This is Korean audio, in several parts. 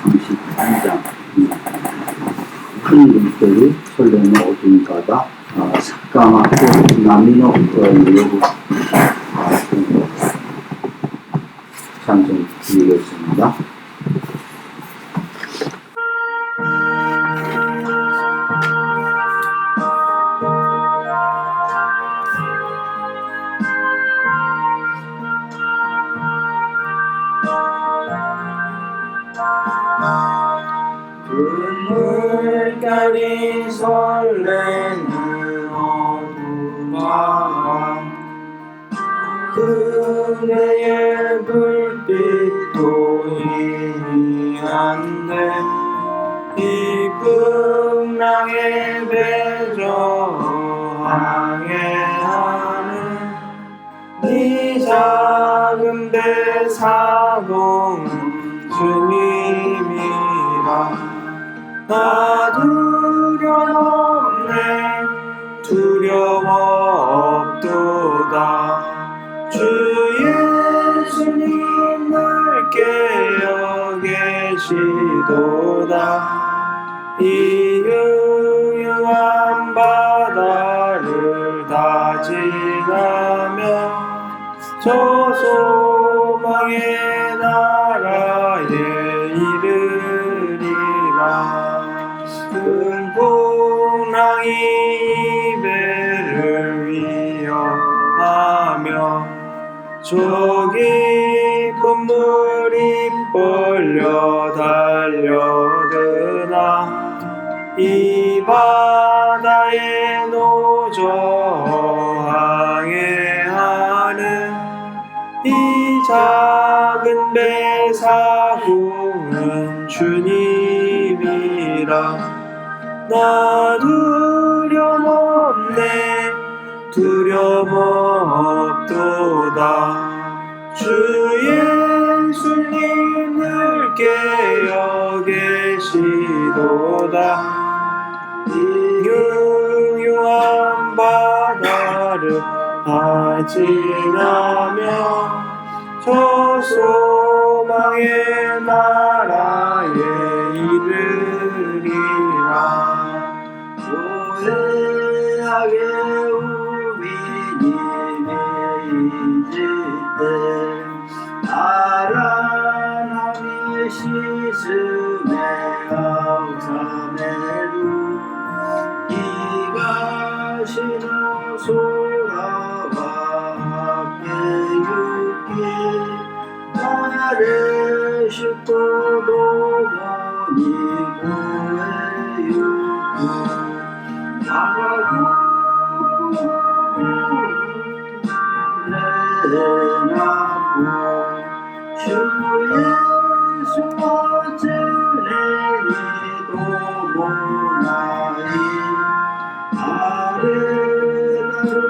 33장 큰 물결이 설레는 어두운 바다 사까맣고 나미노 여부 찬송 드리겠습니다. 물결이 설레는 어두운 밤 그대의 불빛도 희미한데 이 풍랑의 배저 항해하는 네 작은 배 사고는 주님이라 나 두려움 없네 두려움 없도다 주 예수님을 깨어 계시도다 이 유유한 바다를 다 지나며 저 소망의 나라에 이르리라 큰 풍랑이 배를 위협하며 저 깊은 물이 벌려 달려드나 이 바다에 노저 항해하는 이 작은 배 사고는 주님이라 나 두려움 없네 두려움 없도다 주 예수님을 깨어 계시도다 이 유유한 바다를 다 지나며 저 소망의 나라에 이르리라 고해하게 우비님의 이집때 아라나미 시스메 아우사메루 이가 신호 소라와 함께 육기 나를 싣고 도모니 구해육구 나가고 내나고 주 예수 어찌내니 도모나이 아래나로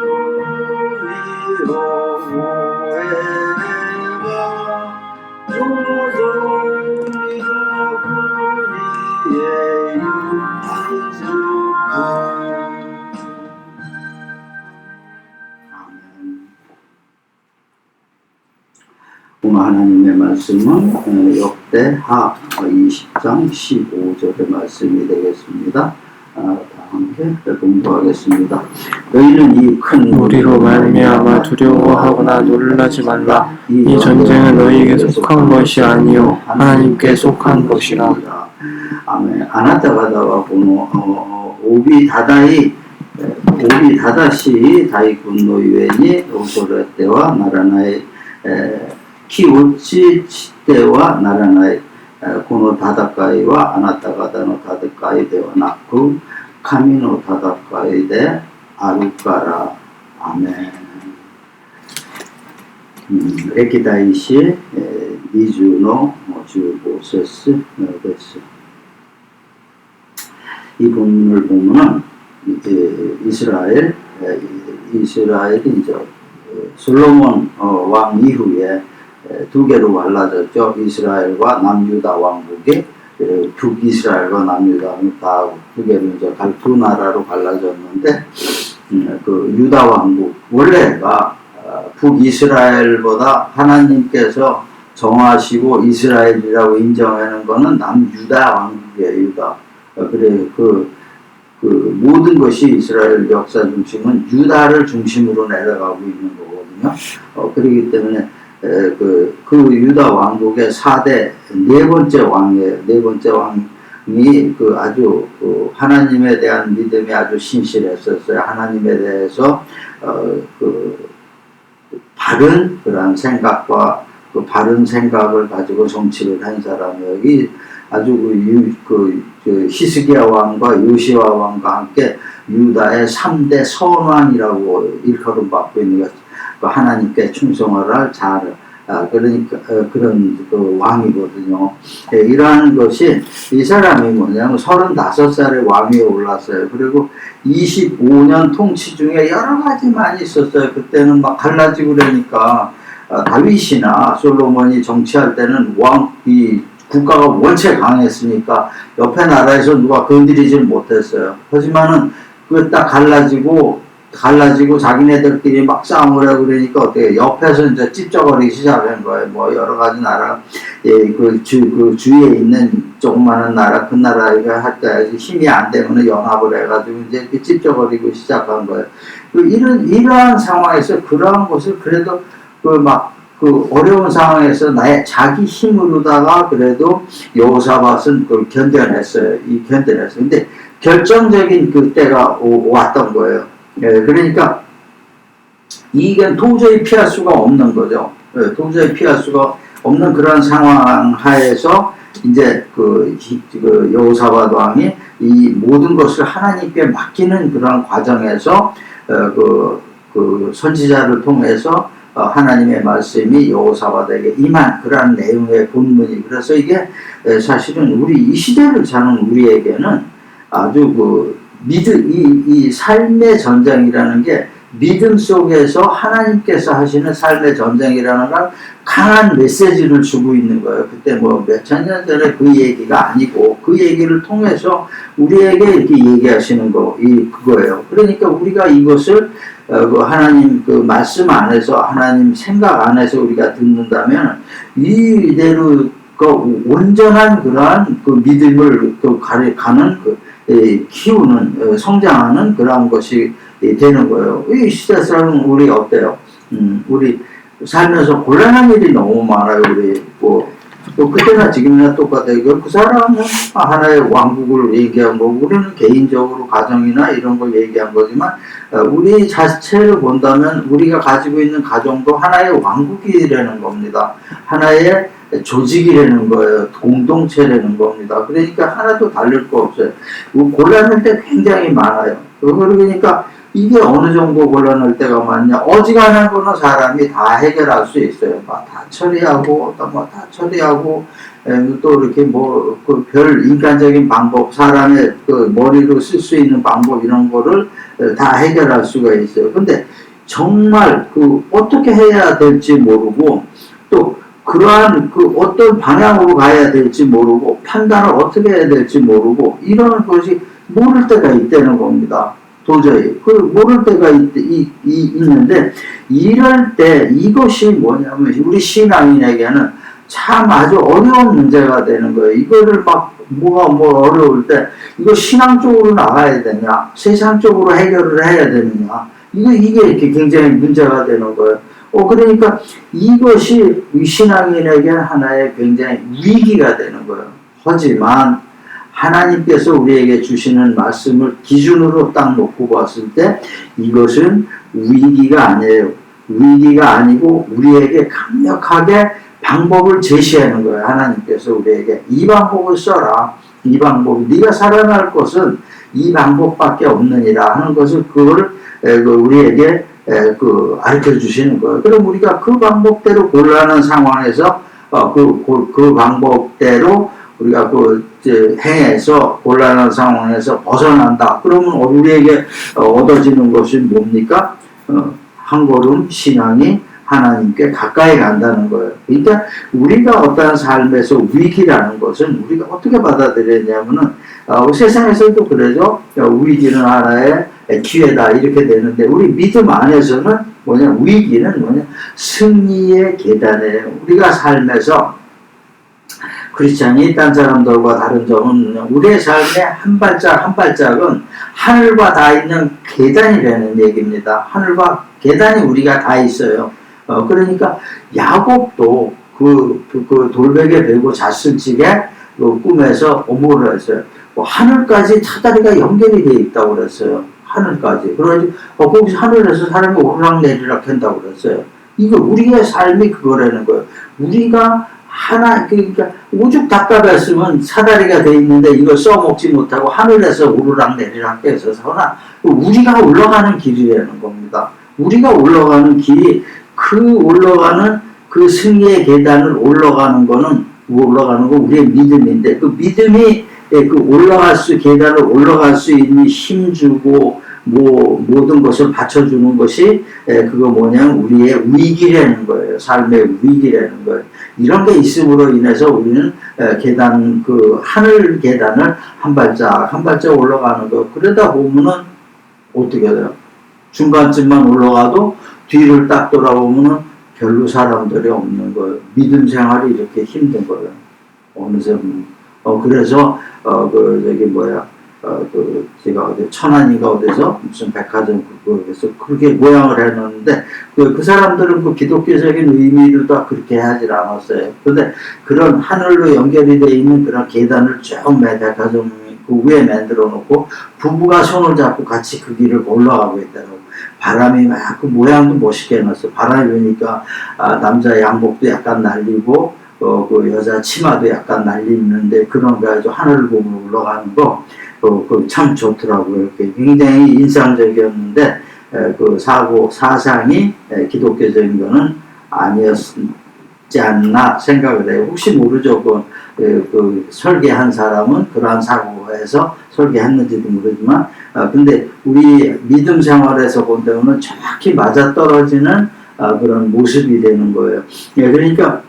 위로해가 조종이로 구니의 육지수고 오늘 하나님의 말씀은 역대하 20장 15절의 말씀이 되겠습니다. 다 함께 공부하겠습니다. 너희는 이 큰 우리로 말미암아 두려워하거나 놀라지 말라. 이 전쟁은 너희에게 속한 것이 아니요 하나님께 속한 것이라. 아멘. 아나타가다와 보노 오비 다다시 다이군 노이웨니 오소레테와 나라나의 키우치 치테와 나라나의 고노 다다카이와 아나타가다노 다다카이데와 나쿠 카미노 다다카이데 아루카라. 아멘. 에키다이시 니주노 주보세스 데스. 이 본문을 보면은 이스라엘이 이제 솔로몬 왕 이후에 두 개로 갈라졌죠. 이스라엘과 남유다 왕국이 북이스라엘과 남유다 다 두 개로 이제 두 나라로 갈라졌는데 그 유다 왕국 원래가 북이스라엘보다 하나님께서 정하시고 이스라엘이라고 인정하는 거는 남유다 왕국이에요. 유다. 그래 그 모든 것이 이스라엘 역사 중심은 유다를 중심으로 내려가고 있는 거거든요. 그렇기 때문에 그 유다 왕국의 4대 네 번째 왕이에요. 네 번째 왕이 아주 하나님에 대한 믿음이 아주 신실했었어요. 하나님에 대해서 바른 그런 생각과 바른 생각을 가지고 정치를 한 사람이에요. 이 아주 히스기야 왕과 요시야 왕과 함께 유다의 3대 선왕이라고 일컬음 받고 있는 것. 하나님께 충성을 잘 그러니까 그런 왕이거든요. 이러한 것이 이 사람이 뭐냐면 35살에 왕위에 올랐어요. 그리고 25년 통치 중에 여러 가지 많이 있었어요. 그때는 막 갈라지고 그러니까 다윗이나 솔로몬이 정치할 때는 이 국가가 원체 강했으니까 옆에 나라에서 누가 건드리질 못했어요. 하지만은 그 딱 갈라지고 자기네들끼리 막 싸움을 하고 그러니까 어떻게 옆에서 이제 찝쩍거리기 시작한 거예요. 뭐 여러 가지 나라, 주위에 있는 조그마한 나라, 큰 나라가 할 때 힘이 안 되면 연합을 해가지고 이제 이렇게 찝쩍거리고 시작한 거예요. 이러한 상황에서 그러한 것을 그래도 어려운 상황에서 자기 힘으로다가 그래도 여호사밧은 그걸 견뎌냈어요. 근데 결정적인 그때가 왔던 거예요. 그러니까 이게 도저히 피할 수가 없는 거죠. 도저히 피할 수가 없는 그런 상황 하에서 이제 여호사밧 왕이 이 모든 것을 하나님께 맡기는 그런 과정에서 선지자를 통해서 하나님의 말씀이 여호사밧에게 임한 그런 내용의 본문이 그래서 이게 사실은 이 시대를 사는 우리에게는 아주 이 삶의 전쟁이라는 게 믿음 속에서 하나님께서 하시는 삶의 전쟁이라는 걸 강한 메시지를 주고 있는 거예요. 그때 몇천 년 전에 그 얘기가 아니고 그 얘기를 통해서 우리에게 이렇게 얘기하시는 그거예요. 그러니까 우리가 이것을 하나님 말씀 안에서 하나님 생각 안에서 우리가 듣는다면 이대로 온전한 그러한 믿음을 가는 키우는 성장하는 그런 것이 되는 거예요. 이 시대 사람은 우리 어때요? 우리 살면서 곤란한 일이 너무 많아요. 우리 그때나 지금이나 똑같아요. 그 사람은 하나의 왕국을 얘기한 거고 우리는 개인적으로 가정이나 이런 걸 얘기한 거지만 우리 자체를 본다면 우리가 가지고 있는 가정도 하나의 왕국이라는 겁니다. 하나의 조직이라는 거예요. 공동체라는 겁니다. 그러니까 하나도 다를 거 없어요. 곤란할 때 굉장히 많아요. 그러니까 이게 어느 정도 곤란할 때가 많냐. 어지간한 거는 사람이 다 해결할 수 있어요. 다 처리하고, 다 처리하고, 또 이렇게 별 인간적인 방법, 사람의 머리로 쓸 수 있는 방법, 이런 거를 다 해결할 수가 있어요. 근데 정말 어떻게 해야 될지 모르고, 또 그러한 어떤 방향으로 가야 될지 모르고, 판단을 어떻게 해야 될지 모르고, 이런 것이 모를 때가 있다는 겁니다. 도저히. 모를 때가 있는데, 이럴 때 이것이 뭐냐면, 우리 신앙인에게는 참 아주 어려운 문제가 되는 거예요. 이거를 뭐가 어려울 때, 이거 신앙 쪽으로 나가야 되냐, 세상 쪽으로 해결을 해야 되느냐, 이게 이렇게 굉장히 문제가 되는 거예요. 그러니까 이것이 신앙인에게는 하나의 굉장히 위기가 되는 거예요. 하지만, 하나님께서 우리에게 주시는 말씀을 기준으로 딱 놓고 봤을 때 이것은 위기가 아니에요. 위기가 아니고 우리에게 강력하게 방법을 제시하는 거예요. 하나님께서 우리에게 이 방법을 써라. 이 방법, 네가 살아날 것은 이 방법밖에 없느니라 하는 것을 그걸 우리에게 가르쳐 주시는 거예요. 그럼 우리가 그 방법대로 곤란한 상황에서 그 방법대로 우리가 행해서 곤란한 상황에서 벗어난다. 그러면 우리에게 얻어지는 것이 뭡니까? 한 걸음 신앙이 하나님께 가까이 간다는 거예요. 그러니까 우리가 어떠한 삶에서 위기라는 것은 우리가 어떻게 받아들였냐면은 세상에서도 그러죠. 위기는 하나의 기회다 이렇게 되는데 우리 믿음 안에서는 뭐냐, 위기는 뭐냐, 승리의 계단이에요. 우리가 삶에서 크리스찬이 딴 사람들과 다른 점은 우리의 삶의 한 발짝 한 발짝은 하늘과 다 있는 계단이라는 얘기입니다. 하늘과 계단이 우리가 다 있어요. 그러니까 야곱도 그 돌베개 베고 잤을 적에 그 꿈에서 뭐를 했어요. 하늘까지 사다리가 연결이 돼 있다고 그랬어요. 하늘까지. 그래가지고 거기서 하늘에서 사람이 오르락내리락 한다고 그랬어요. 이거 우리의 삶이 그거라는 거예요. 우리가 그러니까 오죽 답답했으면 사다리가 돼 있는데 이거 써먹지 못하고 하늘에서 오르락내리락 해서 사나 우리가 올라가는 길이라는 겁니다. 우리가 올라가는 길이 올라가는 그 승리의 계단을 올라가는 거 우리의 믿음인데 그 믿음이 계단을 올라갈 수 있는 힘주고 모든 것을 받쳐주는 것이 그거 뭐냐면 우리의 위기라는 거예요. 삶의 위기라는 거예요. 이런 게 있음으로 인해서 우리는 계단, 하늘 계단을 한 발짝 한 발짝 올라가는 거. 그러다 보면은 어떻게 돼요? 중간쯤만 올라가도 뒤를 딱 돌아보면은 별로 사람들이 없는 거예요. 믿음 생활이 이렇게 힘든 거예요. 어느새 그래서 제가 어디 천안인가 어디서 무슨 백화점 그래서 그렇게 모양을 해놨는데 그 사람들은 그 기독교적인 의미를 다 그렇게 하질 않았어요. 그런데 그런 하늘로 연결이 되어 있는 그런 계단을 쭉 백화점 그 위에 만들어 놓고 부부가 손을 잡고 같이 그 길을 올라가고 있더라고. 바람이 막 그 모양도 멋있게 해놨어. 바람이 부니까 남자 양복도 약간 날리고 그 여자 치마도 약간 날리는데 그런 거 아주 하늘을 보고 올라가는 거 참 좋더라고요. 이렇게 굉장히 인상적이었는데 그 사상이 기독교적인 거는 아니었지 않나 생각을 해요. 혹시 모르죠. 그 설계한 사람은 그러한 사고에서 설계했는지도 모르지만 근데 우리 믿음 생활에서 본다면 정확히 맞아떨어지는 그런 모습이 되는 거예요. 그러니까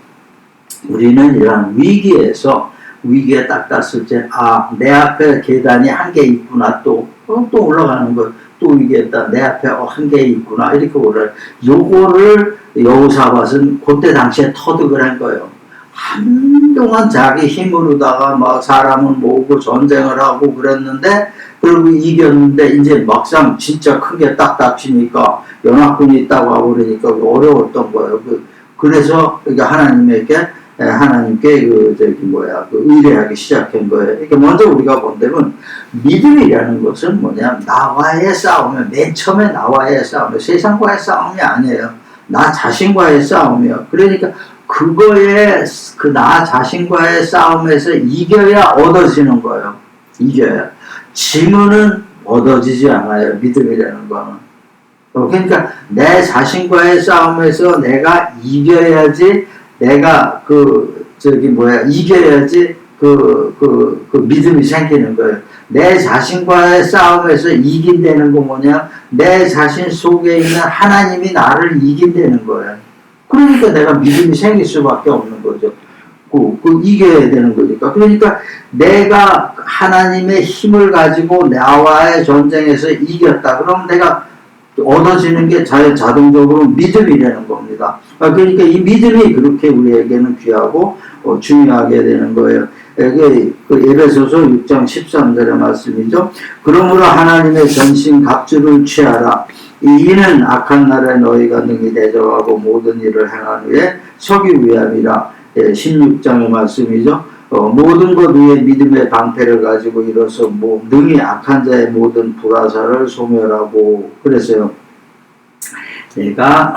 우리는 이러한 위기에 딱 땄을 때, 내 앞에 계단이 한 개 있구나, 또 올라가는 거, 또 위기했다, 내 앞에 한 개 있구나, 이렇게 올라가요. 요거를 여호사밧은 그때 당시에 터득을 한 거예요. 한동안 자기 힘으로다가 막 사람을 모으고 전쟁을 하고 그랬는데, 그리고 이겼는데, 이제 막상 진짜 크게 딱 닥치니까, 연합군이 있다고 하고 그러니까 어려웠던 거예요. 그래서 하나님께 의뢰하기 시작한 거예요. 그러니까 먼저 우리가 본다면 믿음이라는 것은 뭐냐, 나와의 싸움이에요. 맨 처음에 나와의 싸움이에요. 세상과의 싸움이 아니에요. 나 자신과의 싸움이에요. 그러니까 그거에 나 자신과의 싸움에서 이겨야 얻어지는 거예요. 이겨야. 지면은 얻어지지 않아요. 믿음이라는 거는. 그러니까 내 자신과의 싸움에서 내가 이겨야지. 내가 이겨야지 그 믿음이 생기는 거예요. 내 자신과의 싸움에서 이긴다는 거 뭐냐? 내 자신 속에 있는 하나님이 나를 이긴다는 거예요. 그러니까 내가 믿음이 생길 수밖에 없는 거죠. 이겨야 되는 거니까. 그러니까 내가 하나님의 힘을 가지고 나와의 전쟁에서 이겼다. 그럼 내가 얻어지는 게 자동적으로 믿음이라는 겁니다. 그러니까 이 믿음이 그렇게 우리에게는 귀하고 중요하게 되는 거예요. 에베소서 6장 13절의 말씀이죠. 그러므로 하나님의 전신 갑주를 취하라. 이는 악한 날에 너희가 능히 대적하고 모든 일을 행한 후에 서기 위함이라. 16장의 말씀이죠. 모든 것 위에 믿음의 방패를 가지고 일어서 능히 악한 자의 모든 불화살을 소멸하고 그랬어요. 내가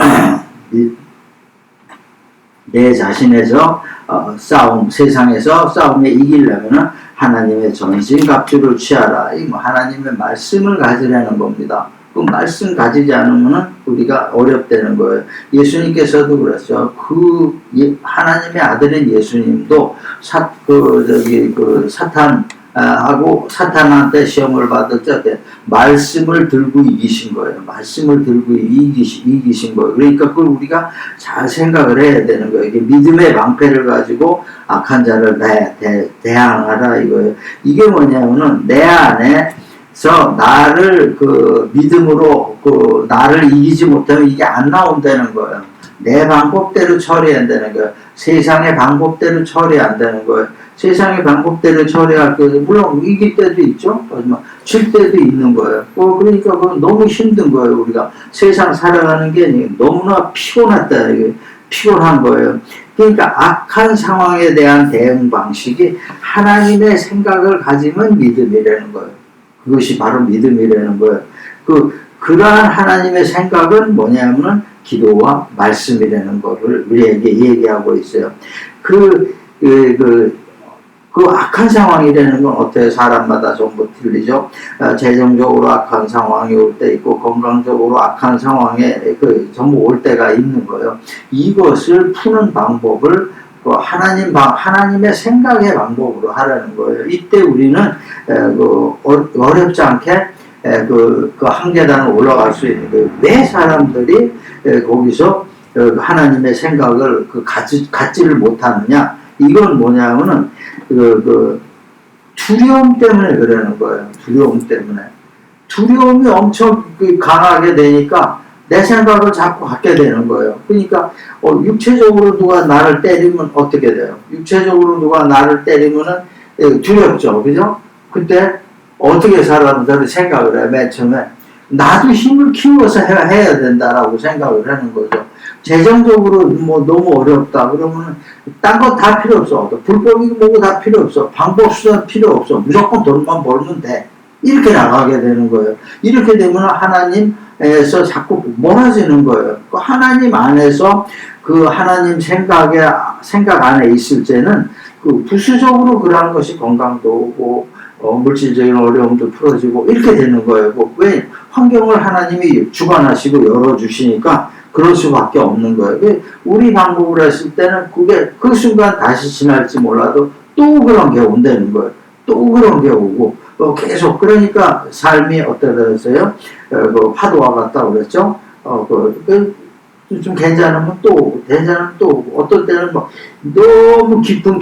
내 자신에서 세상에서 싸움에 이기려면 하나님의 전신 갑주를 취하라. 하나님의 말씀을 가지라는 겁니다. 그 말씀 가지지 않으면 우리가 어렵다는 거예요. 예수님께서도 그랬어요. 하나님의 아들인 예수님도 사탄한테 시험을 받을 때 말씀을 들고 이기신 거예요. 말씀을 들고 이기신 거예요. 그러니까 그걸 우리가 잘 생각을 해야 되는 거예요. 이게 믿음의 방패를 가지고 악한 자를 대항하라 이거예요. 이게 뭐냐면은 내 안에 나를 그 믿음으로 그 나를 이기지 못하면 이게 안 나온다는 거예요. 내 방법대로 처리 안 되는 거예요. 세상의 방법대로 처리 안 되는 거예요. 세상의 방법대로 처리할 때 물론 이길 때도 있죠. 질 때도 있는 거예요. 그러니까 너무 힘든 거예요. 우리가 세상 살아가는 게 너무나 피곤하다. 피곤한 거예요. 그러니까 악한 상황에 대한 대응 방식이 하나님의 생각을 가지면 믿음이라는 거예요. 그것이 바로 믿음이라는 거예요. 그러한 하나님의 생각은 뭐냐면 기도와 말씀이라는 것을 우리에게 얘기하고 있어요. 그 악한 상황이라는 건 어때요? 사람마다 전부 틀리죠. 재정적으로 악한 상황이 올 때 있고 건강적으로 악한 상황에 전부 올 때가 있는 거예요. 이것을 푸는 방법을 하나님의 생각의 방법으로 하라는 거예요. 이때 우리는 어렵지 않게 한 계단을 올라갈 수 있는 거예요. 왜 사람들이 거기서 하나님의 생각을 갖지를 못하느냐? 이건 뭐냐면은 두려움 때문에 그러는 거예요. 두려움 때문에. 두려움이 엄청 강하게 되니까 내 생각을 자꾸 갖게 되는 거예요. 그러니까 육체적으로 누가 나를 때리면 어떻게 돼요? 육체적으로 누가 나를 때리면은 두렵죠. 그죠? 그때 어떻게 사람들이 생각을 해? 맨 처음에 나도 힘을 키워서 해야 된다라고 생각을 하는 거죠. 재정적으로 너무 어렵다 그러면은 딴 거 다 필요 없어. 불법이고 뭐고 다 필요 없어. 방법 수단 필요 없어. 무조건 돈만 벌면 돼. 이렇게 나가게 되는 거예요. 이렇게 되면 하나님에서 자꾸 멀어지는 거예요. 하나님 안에서 하나님 생각 안에 있을 때는 부수적으로 그러한 것이 건강도 오고 물질적인 어려움도 풀어지고 이렇게 되는 거예요. 왜? 환경을 하나님이 주관하시고 열어주시니까 그럴 수밖에 없는 거예요. 우리 방법으로 했을 때는 그 순간 다시 지날지 몰라도 또 그런 게 온다는 거예요. 또 그런 게 오고 계속 그러니까 삶이 어떻게 되었어요? 파도와 같다고 그랬죠. 좀 괜찮으면 또 어떤 때는 너무 깊은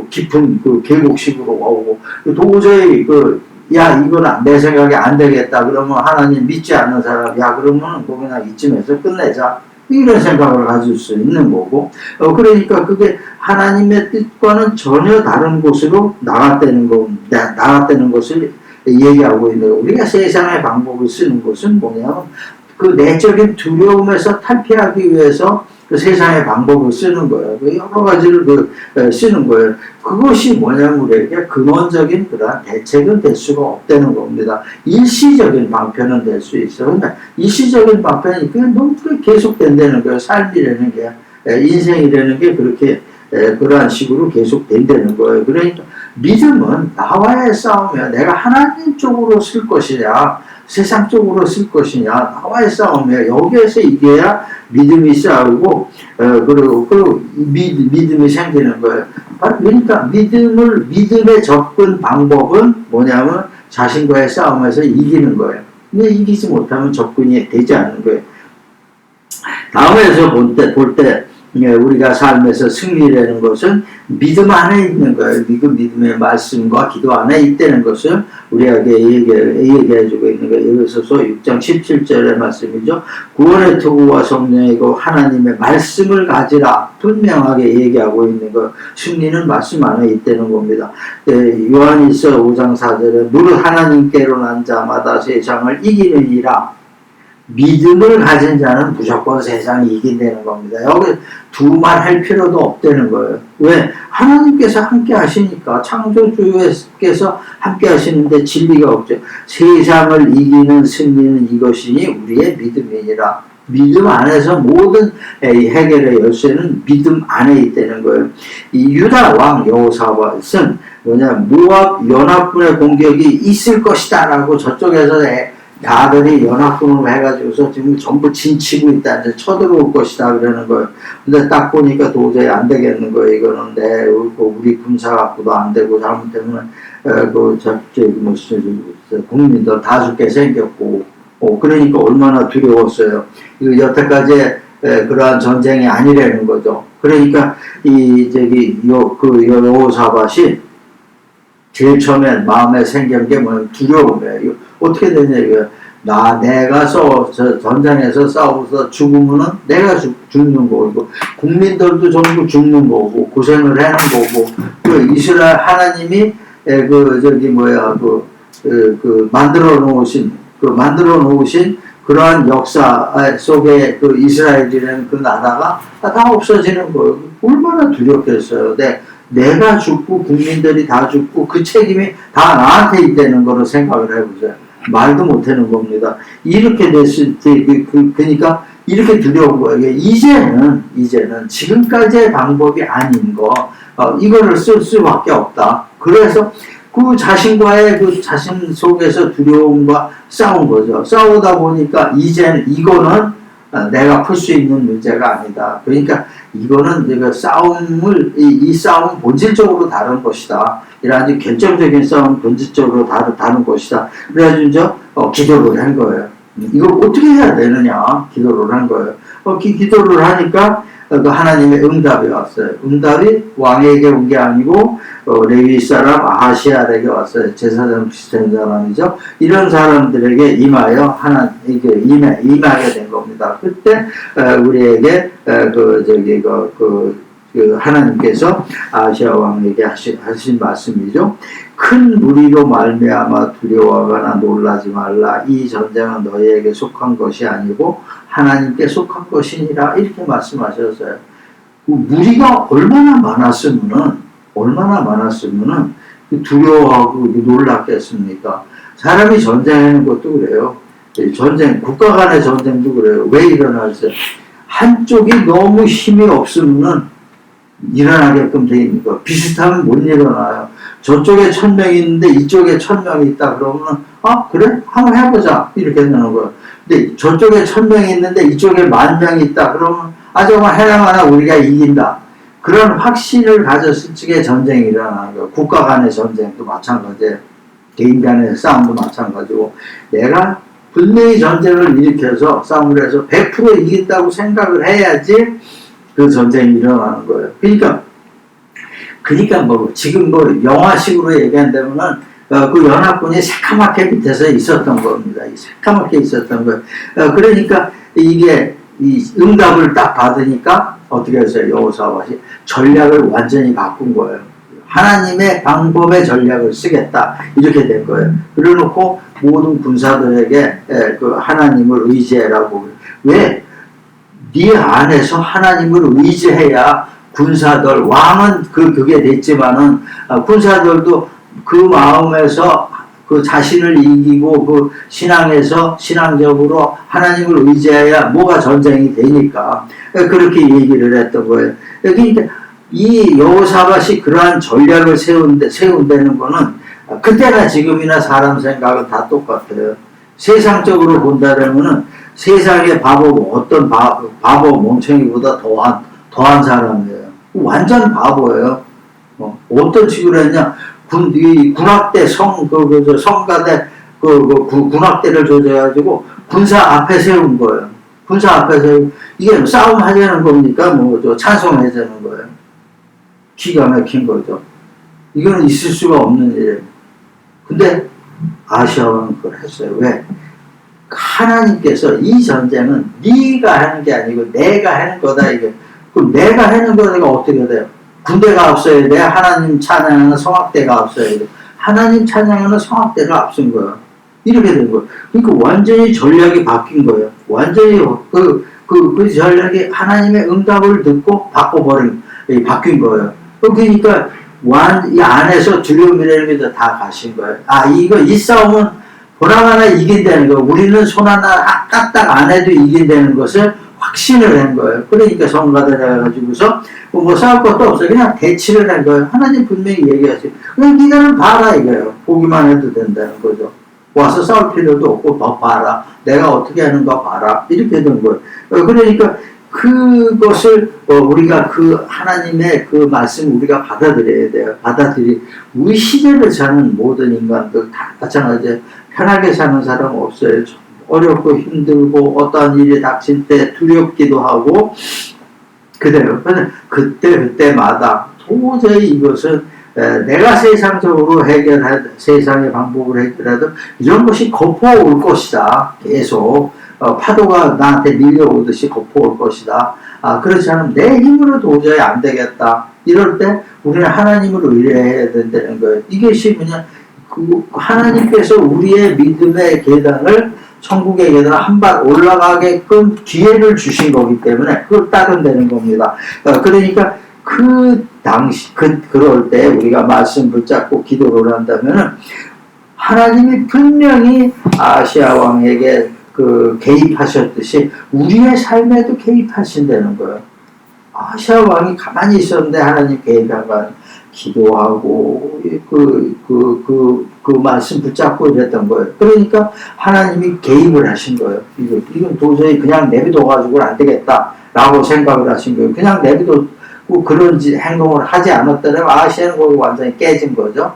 깊은 계곡식으로 오고 도저히 이건 내 생각에 안 되겠다 그러면 하나님 믿지 않는 사람 그러면 그냥 이쯤에서 끝내자 이런 생각을 가질 수 있는 거고 그러니까 그게 하나님의 뜻과는 전혀 다른 곳으로 나갔다는 것을 얘기하고 있는 거예요. 우리가 세상의 방법을 쓰는 것은 뭐냐면 내적인 두려움에서 탈피하기 위해서 세상의 방법을 쓰는 거예요. 여러 가지를 쓰는 거예요. 그것이 뭐냐면 우리에게 근원적인 그런 대책은 될 수가 없다는 겁니다. 일시적인 방편은 될 수 있어요. 근데 일시적인 방편이 너무 계속된다는 거예요. 삶이라는 게, 인생이라는 게 그렇게 그러한 식으로 계속된다는 거예요. 그러니까 믿음은 나와의 싸움이야. 내가 하나님 쪽으로 쓸 것이냐 세상 쪽으로 쓸 것이냐 나와의 싸움이야. 여기에서 이겨야 믿음이 싸우고 그리고 믿음이 생기는 거예요. 그러니까 믿음의 접근 방법은 뭐냐면 자신과의 싸움에서 이기는 거예요. 근데 이기지 못하면 접근이 되지 않는 거예요. 다음에서 볼 때 우리가 삶에서 승리라는 것은 믿음 안에 있는 거예요. 믿음의 말씀과 기도 안에 있다는 것을 우리에게 얘기해주고 있는 거예요. 에베소서 6장 17절의 말씀이죠. 구원의 투구와 성령이고 하나님의 말씀을 가지라 분명하게 얘기하고 있는 거. 승리는 말씀 안에 있다는 겁니다. 요한일서 5장 4절에 무릇 하나님께로 난 자마다 세상을 이기느니라. 믿음을 가진 자는 무조건 세상을 이긴다는 겁니다. 여기 두말 할 필요도 없다는 거예요. 왜? 하나님께서 함께 하시니까 창조주께서 함께 하시는데 진리가 없죠. 세상을 이기는 승리는 이것이니 우리의 믿음이니라. 믿음 안에서 모든 해결의 열쇠는 믿음 안에 있다는 거예요. 이 유다 왕 여호사밧은 모압 연합군의 공격이 있을 것이다 라고 저쪽에서 아들이 연합군으로 해가지고서 지금 전부 진치고 있다. 이제 쳐들어올 것이다. 그러는 거예요. 근데 딱 보니까 도저히 안 되겠는 거예요. 이거는 우리 군사 갖고도 안 되고, 잘못되면, 국민도 다 죽게 생겼고, 그러니까 얼마나 두려웠어요. 이거 여태까지 그러한 전쟁이 아니라는 거죠. 그러니까, 여호사밧이 제일 처음에 마음에 생긴 게 뭐냐면 두려움이에요. 이거 어떻게 되냐 이거야. 내가 전장에서 싸워서 죽으면은 내가 죽는 거고, 국민들도 전부 죽는 거고, 고생을 하는 거고, 그 이스라엘 하나님이 만들어 놓으신 그러한 역사 속에 그 이스라엘이라는 그 나라가 다 없어지는 거예요. 얼마나 두렵겠어요. 내가 죽고 국민들이 다 죽고 그 책임이 다 나한테 있다는 거로 생각을 해보세요. 말도 못하는 겁니다. 이렇게 됐을 때, 그러니까 이렇게 두려운 거예요. 이제는 지금까지의 방법이 아닌 이거를 쓸 수밖에 없다. 그래서 그 자신과의 그 자신 속에서 두려움과 싸운 거죠. 싸우다 보니까 이제는 이거는 내가 풀 수 있는 문제가 아니다. 그러니까 이거는 내가 이 싸움은 본질적으로 다른 것이다. 이런 결정적인 싸움은 본질적으로 다른 것이다. 그래가지고 기도를 한 거예요. 이걸 어떻게 해야 되느냐? 기도를 한 거예요. 기도를 하니까 하나님의 응답이 왔어요. 응답이 왕에게 온 게 아니고 레위 사람 아하시아에게 왔어요. 제사장 비슷한 사람이죠. 이런 사람들에게 임하여 임하게 된 겁니다. 그때 우리에게 하나님께서 아하시아 왕에게 하신 말씀이죠. 큰 무리로 말미암아 두려워하거나 놀라지 말라. 이 전쟁은 너희에게 속한 것이 아니고 하나님께 속한 것이니라. 이렇게 말씀하셨어요. 무리가 얼마나 많았으면은 두려워하고 놀랐겠습니까? 사람이 전쟁하는 것도 그래요. 국가 간의 전쟁도 그래요. 왜 일어났어요? 한쪽이 너무 힘이 없으면은 일어나게끔 돼 있는 거. 비슷하면 못 일어나요. 저쪽에 1000명이 있는데 이쪽에 1000명이 있다 그러면 그래? 한번 해보자. 이렇게 되는 거예요. 근데 저쪽에 1000명이 있는데 이쪽에 10,000명이 있다 그러면 정말 해나가나 우리가 이긴다. 그런 확신을 가졌을 적에 전쟁이 일어나는 거예요. 국가 간의 전쟁도 마찬가지예요. 개인 간의 싸움도 마찬가지고, 내가 분명히 전쟁을 일으켜서 싸움을 해서 100% 이긴다고 생각을 해야지 그 전쟁이 일어나는 거예요. 그러니까 지금 영화식으로 얘기한다면은 그 연합군이 새카맣게 밑에서 있었던 겁니다. 새카맣게 있었던 거예요. 그러니까 이게 이 응답을 딱 받으니까 어떻게 했어요? 여호사밧이 전략을 완전히 바꾼 거예요. 하나님의 방법의 전략을 쓰겠다. 이렇게 된 거예요. 그래놓고 모든 군사들에게 그 하나님을 의지해라고. 왜? 네 안에서 하나님을 의지해야 군사들, 왕은 그게 됐지만은 군사들도 그 마음에서 그 자신을 이기고 그 신앙적으로 하나님을 의지해야 뭐가 전쟁이 되니까 그렇게 얘기를 했던 거예요. 그러니까 이 여호사밧이 그러한 전략을 세운다는 거는 그때나 지금이나 사람 생각은 다 똑같아요. 세상적으로 본다면은 세상의 어떤 바보 멍청이보다 더한 사람이에요. 완전 바보예요. 어떤 식으로 했냐? 군악대 성가대 군악대를 조져가지고 군사 앞에 세운 거예요. 군사 앞에 이게 싸움 하자는 겁니까? 찬송하자는 거예요. 기가 막힌 거죠. 이거는 있을 수가 없는 일이에요. 근데 아시아왕은 그걸 했어요. 왜? 하나님께서 이 전쟁은 네가 하는 게 아니고 내가 하는 거다. 이게. 그럼 내가 하는 거가 어떻게 돼요? 군대가 앞서야 돼. 하나님 찬양하는 성악대가 앞서야 돼. 하나님 찬양하는 성악대가 앞선 거예요. 이렇게 된 거예요. 그러니까 완전히 전략이 바뀐 거예요. 완전히 그 전략이 하나님의 응답을 듣고 바뀐 거예요. 그러니까 이 안에서 두려움이라는 게 다 가신 거예요. 이 싸움은 보나마나 이긴다는 거. 우리는 손 하나 까딱 안 해도 이긴다는 것을 확신을 한 거예요. 그러니까 성가대 해가지고서 싸울 것도 없어요. 그냥 대치를 한 거예요. 하나님 분명히 얘기하세요. 그냥 니들은 봐라 이거예요. 보기만 해도 된다는 거죠. 와서 싸울 필요도 없고 더 봐라. 내가 어떻게 하는가 봐라. 이렇게 된 거예요. 그러니까 그것을 우리가 그 하나님의 그 말씀 우리가 받아들여야 돼요. 우리 시대를 사는 모든 인간들 다 마찬가지예요. 편하게 사는 사람 없어요. 어렵고 힘들고 어떠한 일이 닥칠 때 두렵기도 하고 그래요. 그때마다 도저히 이것은 내가 세상적으로 세상의 방법을 해결해도 이런 것이 거푸올 것이다. 계속 파도가 나한테 밀려오듯이 거푸올 것이다. 그렇지 않으면 내 힘으로 도저히 안 되겠다. 이럴 때 우리는 하나님을 의뢰해야 된다는 거예요. 이것이 뭐냐, 하나님께서 우리의 믿음의 계단을, 천국의 계단을 한 발 올라가게끔 기회를 주신 거기 때문에 그걸 따른다는 겁니다. 그러니까 그 당시, 그럴 때 우리가 말씀 붙잡고 기도를 한다면은 하나님이 분명히 아시아 왕에게 개입하셨듯이 우리의 삶에도 개입하신다는 거예요. 아시아 왕이 가만히 있었는데 하나님 개입하고 기도하고 그 말씀 붙잡고 이랬던 거예요. 그러니까 하나님이 개입을 하신 거예요. 이건 도저히 그냥 내비둬가지고는 안 되겠다라고 생각을 하신 거예요. 그냥 내비두고 그런 행동을 하지 않았다면 아시아는 거기 완전히 깨진 거죠.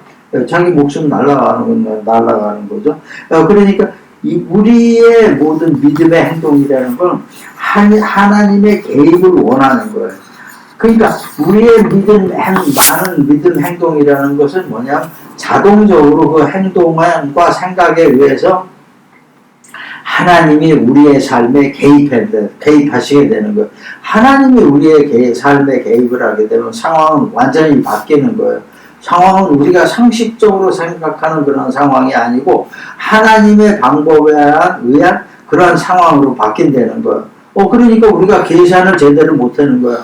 자기 목숨 날아가는 거죠. 그러니까 우리의 모든 믿음의 행동이라는 건 하나님의 개입을 원하는 거예요. 그러니까 우리의 많은 믿음 행동이라는 것은 뭐냐, 자동적으로 그 행동과 생각에 의해서 하나님이 우리의 삶에 개입하시게 되는 거예요. 하나님이 우리의 삶에 개입을 하게 되면 상황은 완전히 바뀌는 거예요. 상황은 우리가 상식적으로 생각하는 그런 상황이 아니고 하나님의 방법에 의한 그러한 상황으로 바뀐다는 거예요. 그러니까 우리가 계산을 제대로 못하는 거예요.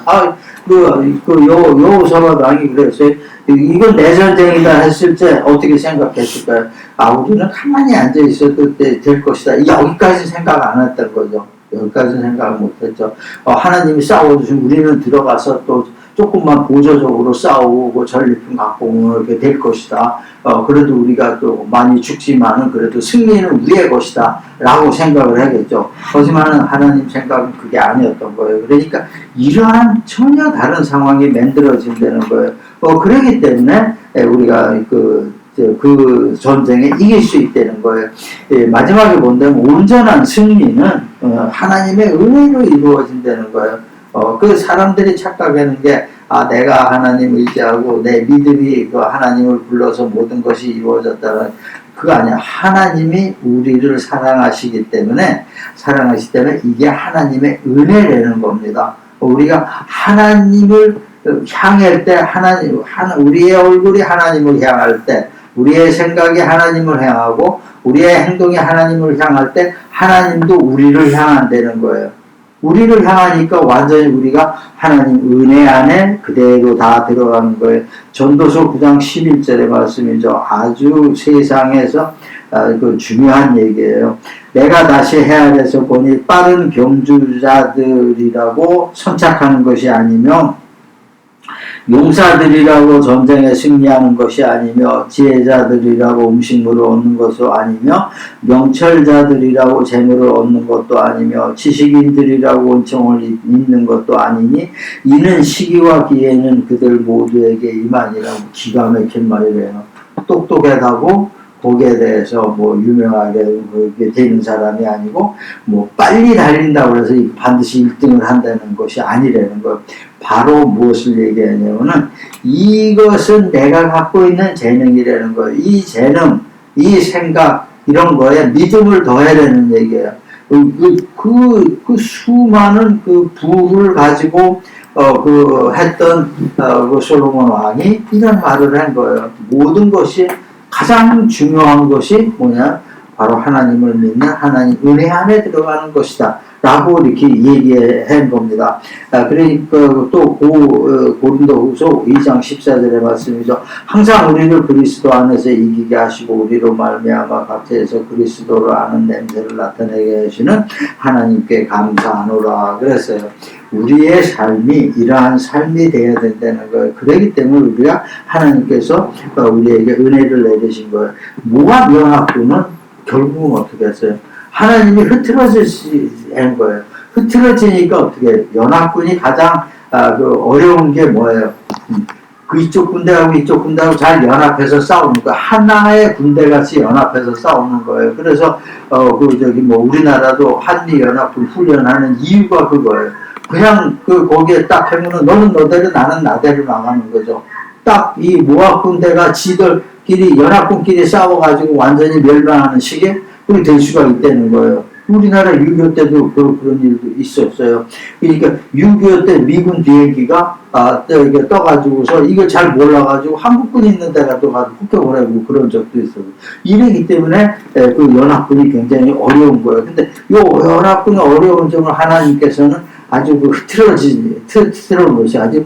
여호사밧 왕이 그랬어요. 이건 내 전쟁이다 했을 때 어떻게 생각했을까요? 우리는 가만히 앉아 있어도 될 것이다. 여기까지 생각 안 했던 거죠. 여기까지 생각을 못했죠. 하나님이 싸워주시면 우리는 들어가서 또 조금만 보조적으로 싸우고 전리품 갖고 오면 이렇게 될 것이다. 그래도 우리가 또 많이 죽지만은 그래도 승리는 우리의 것이다. 라고 생각을 하겠죠. 하지만은 하나님 생각은 그게 아니었던 거예요. 그러니까 이러한 전혀 다른 상황이 만들어진다는 거예요. 그러기 때문에 우리가 그 전쟁에 이길 수 있다는 거예요. 마지막에 본다면 온전한 승리는 하나님의 은혜로 이루어진다는 거예요. 그 사람들이 착각하는 게, 내가 하나님 의지하고 내 믿음이 하나님을 불러서 모든 것이 이루어졌다는, 그거 아니야. 하나님이 우리를 사랑하시기 때문에 이게 하나님의 은혜라는 겁니다. 우리가 하나님을 향할 때, 우리의 얼굴이 하나님을 향할 때, 우리의 생각이 하나님을 향하고, 우리의 행동이 하나님을 향할 때, 하나님도 우리를 향한다는 거예요. 우리를 향하니까 완전히 우리가 하나님 은혜 안에 그대로 다 들어가는 거예요. 전도서 9장 11절의 말씀이죠. 아주 세상에서 중요한 얘기예요. 내가 다시 헤아려서 보니 빠른 경주자들이라고 선착하는 것이 아니며 용사들이라고 전쟁에 승리하는 것이 아니며 지혜자들이라고 음식물을 얻는 것도 아니며 명철자들이라고 재물을 얻는 것도 아니며 지식인들이라고 은총을 입는 것도 아니니 이는 시기와 기회는 그들 모두에게 임하니라고. 기가 막힌 말이래요. 똑똑하다고 거기에 대해서 유명하게 되는 사람이 아니고 빨리 달린다고 해서 반드시 1등을 한다는 것이 아니라는 거. 바로 무엇을 얘기하냐면은 이것은 내가 갖고 있는 재능이라는 거예요. 이 재능, 이 생각, 이런 거에 믿음을 더해라는 얘기예요. 그 수많은 부를 가지고 했던 솔로몬 왕이 이런 말을 한 거예요. 모든 것이 가장 중요한 것이 뭐냐? 바로 하나님을 믿는 하나님 은혜 안에 들어가는 것이다. 라고 이렇게 얘기한 겁니다. 그러니까 또 고린도후서 2장 14절의 말씀이죠. 항상 우리를 그리스도 안에서 이기게 하시고 우리로 말미암아 각자에서 그리스도를 아는 냄새를 나타내게 하시는 하나님께 감사하노라 그랬어요. 우리의 삶이 이러한 삶이 되어야 된다는 거예요. 그렇기 때문에 우리가 하나님께서 우리에게 은혜를 내리신 거예요. 모압 연합군은 결국은 어떻게 했어요? 하나님이 흐트러지는 거예요. 흐트러지니까 어떻게 연합군이 가장 어려운 게 뭐예요? 이쪽 군대하고 이쪽 군대하고 잘 연합해서 싸우는 거. 하나의 군대같이 연합해서 싸우는 거예요. 그래서 우리나라도 한미 연합군 훈련하는 이유가 그거예요. 그냥 거기에 딱 하면은 너는 너대로 나는 나대로 나가는 거죠. 딱 이 모압 군대가 지들끼리 연합군끼리 싸워가지고 완전히 멸망하는 시기에 그렇게 될 수가 있다는 거예요. 우리나라 6.25 때도 그런 일도 있었어요. 그러니까 6.25 때 미군 비행기가 떠가지고서 이걸 잘 몰라가지고 한국군이 있는 데가 또 가서 폭격을 하고 그런 적도 있어요. 이러기 때문에 그 연합군이 굉장히 어려운 거예요. 근데 이 연합군이 어려운 점을 하나님께서는 아주 그 흐트러진 것이 아주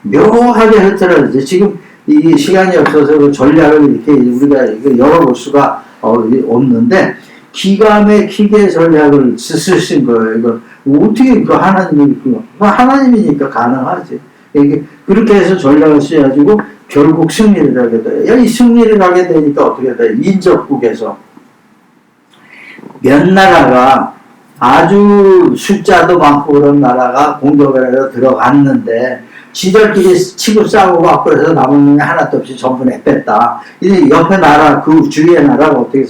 묘하게 흐트러지죠. 지금 이 시간이 없어서 그 전략을 이렇게 우리가 열어볼 수가 없는데 기가 막히게 전략을 쓰신 거예요. 이거 어떻게 그 하나님이니까 가능하지. 이게 그렇게 해서 전략을 써가지고 결국 승리를 하게 돼요. 이 승리를 하게 되니까 어떻게 돼요? 인접국에서 몇 나라가 아주 숫자도 많고 그런 나라가 공격을 해서 들어갔는데 지들끼리 치고 싸우고 앞으로서 남은 놈이 하나도 없이 전부 내뺐다. 이 옆에 나라 그 주위의 나라가 어떻게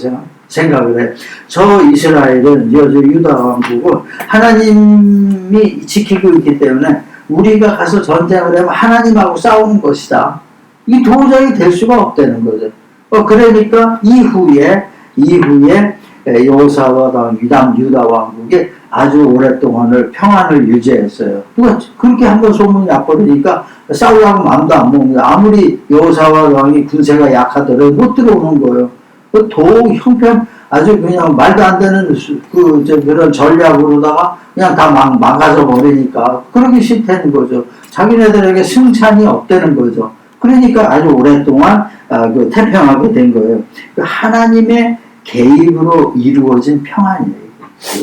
생각을 해? 저 이스라엘은 유다 왕국은 하나님이 지키고 있기 때문에 우리가 가서 전쟁을 하면 하나님하고 싸우는 것이다. 이게 도저히 될 수가 없다는 거죠. 그러니까 이후에 여호사밧 유다 왕국이 아주 오랫동안을 평안을 유지했어요. 그렇게 한번 소문이 나버리니까 싸우려고 마음도 안 먹는다. 아무리 여호사밧 왕이 군세가 약하더라도 못 들어오는 거예요. 형편 아주 그냥 말도 안 되는 그런 전략으로다가 그냥 다 막아서 버리니까 그러기 싫다는 거죠. 자기네들에게 승산이 없다는 거죠. 그러니까 아주 오랫동안 태평하게 된 거예요. 하나님의 개입으로 이루어진 평안이에요.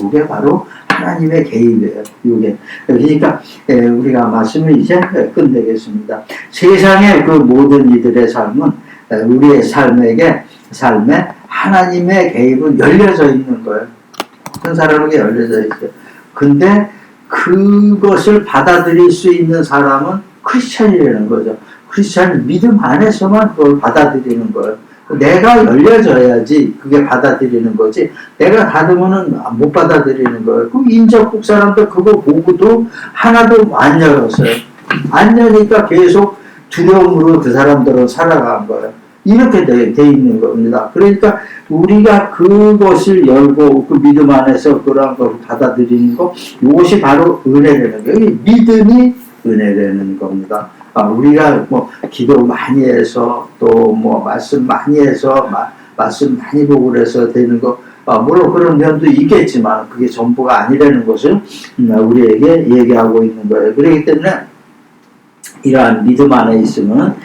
이게 바로 하나님의 개입이에요. 이게 그러니까 우리가 말씀을 이제 끝내겠습니다. 세상의 그 모든 이들의 삶은 우리의 삶에 하나님의 개입은 열려져 있는 거예요. 어떤 사람에게 열려져 있어요. 근데 그것을 받아들일 수 있는 사람은 크리스찬이라는 거죠. 크리스찬 믿음 안에서만 그걸 받아들이는 거예요. 내가 열려져야지 그게 받아들이는 거지. 내가 닫으면은 못 받아들이는 거예요. 그 인접국 사람들 그거 보고도 하나도 안 열었어요. 안 여니까 계속 두려움으로 그 사람들은 살아간 거예요. 이렇게 돼 있는 겁니다. 그러니까 우리가 그것을 열고 그 믿음 안에서 그러한 걸 받아들이는 거, 이것이 바로 은혜라는 거예요. 믿음이 은혜라는 겁니다. 우리가 기도 많이 해서 또 말씀 많이 해서 말씀 많이 보고 그래서 되는 거, 물론 그런 면도 있겠지만 그게 전부가 아니라는 것을 우리에게 얘기하고 있는 거예요. 그렇기 때문에 이러한 믿음 안에 있으면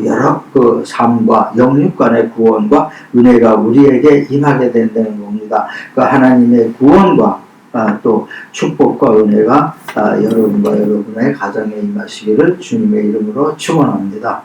여러 그 삶과 영육 간의 구원과 은혜가 우리에게 임하게 된다는 겁니다. 그 하나님의 구원과 또 축복과 은혜가 여러분과 여러분의 가정에 임하시기를 주님의 이름으로 축원합니다.